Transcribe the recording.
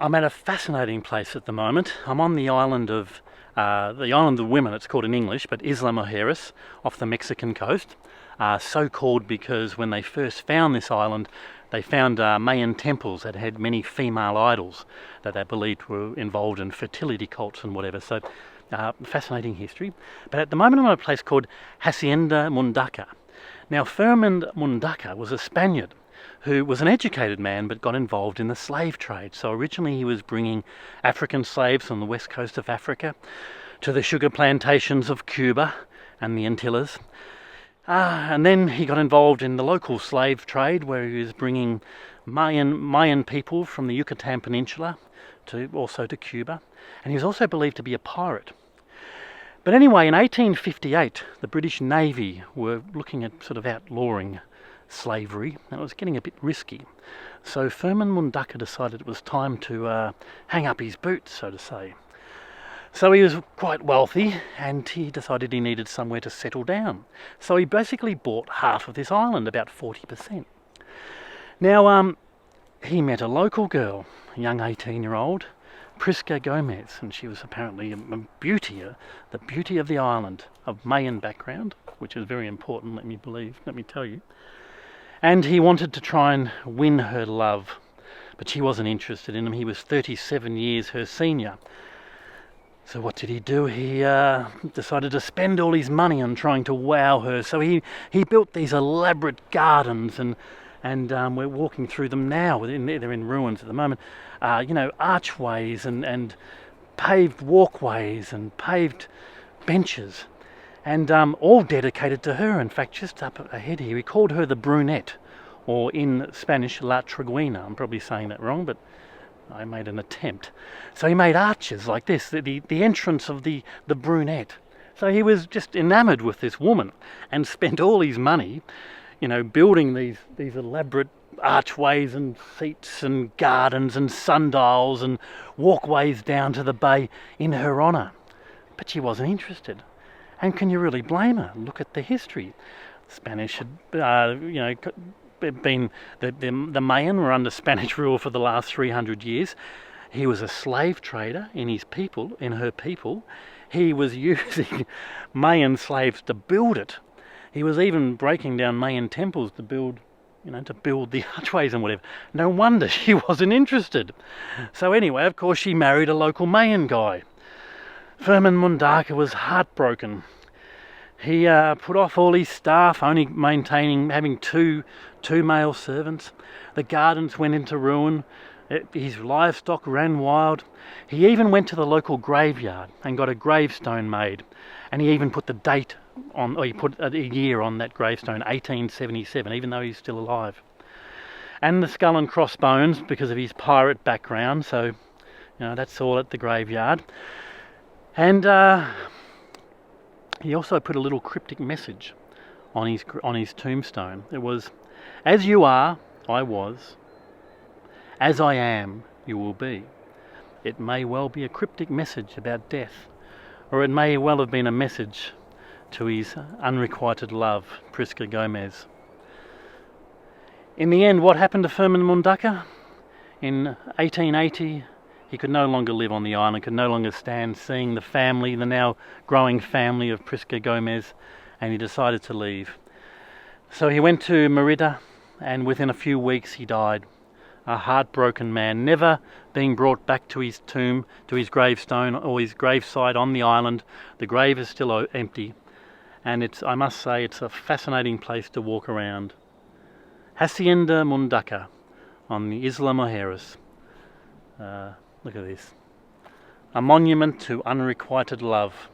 I'm at a fascinating place at the moment. I'm on the island of women, it's called in English, but Isla Mujeres, off the Mexican coast. So called because when they first found this island, they found Mayan temples that had many female idols that they believed were involved in fertility cults and whatever. So fascinating history. But at the moment I'm at a place called Hacienda Mundaca. Now, Fermin Mundaca was a Spaniard who was an educated man but got involved in the slave trade. So originally he was bringing African slaves on the west coast of Africa to the sugar plantations of Cuba and the Antillas. And then he got involved in the local slave trade where he was bringing Mayan people from the Yucatan peninsula also to Cuba. And he was also believed to be a pirate. But anyway, in 1858, the British Navy were looking at sort of outlawing slavery, and it was getting a bit risky. So Fermin Mundaca decided it was time to hang up his boots, so to say. So he was quite wealthy, and he decided he needed somewhere to settle down. So he basically bought half of this island, about 40%. Now, he met a local girl, a young 18-year-old, Prisca Gomez, and she was apparently a beauty, the beauty of the island, of Mayan background, which is very important, let me tell you. And he wanted to try and win her love, but she wasn't interested in him. He was 37 years her senior. So what did he do? He decided to spend all his money on trying to wow her. So he built these elaborate gardens, and we're walking through them now. They're in ruins at the moment. Archways and paved walkways and paved benches. And all dedicated to her. In fact, just up ahead here, he called her the brunette, or in Spanish, La Triguena. I'm probably saying that wrong, but I made an attempt. So he made arches like this, the entrance of the brunette. So he was just enamored with this woman and spent all his money, building these elaborate archways and seats and gardens and sundials and walkways down to the bay in her honour. But she wasn't interested. And can you really blame her? Look at the history. The Spanish had, been the Mayan were under Spanish rule for the last 300 years. He was a slave trader in her people. He was using Mayan slaves to build it. He was even breaking down Mayan temples to build the archways and whatever. No wonder she wasn't interested. So anyway, of course, she married a local Mayan guy. Fermin Mundaca was heartbroken. He put off all his staff, only having two male servants. The gardens went into ruin. His livestock ran wild. He even went to the local graveyard and got a gravestone made. And he even put the date on, or he put a year on that gravestone, 1877, even though he's still alive. And the skull and crossbones because of his pirate background. So, that's all at the graveyard. And he also put a little cryptic message on his tombstone. It was, "As you are, I was. As I am, you will be." It may well be a cryptic message about death, or it may well have been a message to his unrequited love, Prisca Gomez. In the end, what happened to Fermin Mundaca? In 1880, he could no longer live on the island, could no longer stand seeing the now growing family of Prisca Gomez, and he decided to leave. So he went to Merida, and within a few weeks he died. A heartbroken man, never being brought back to his tomb, to his gravestone or his gravesite on the island. The grave is still empty, and I must say, it's a fascinating place to walk around. Hacienda Mundaca on the Isla Mujeres. Look at this. A monument to unrequited love.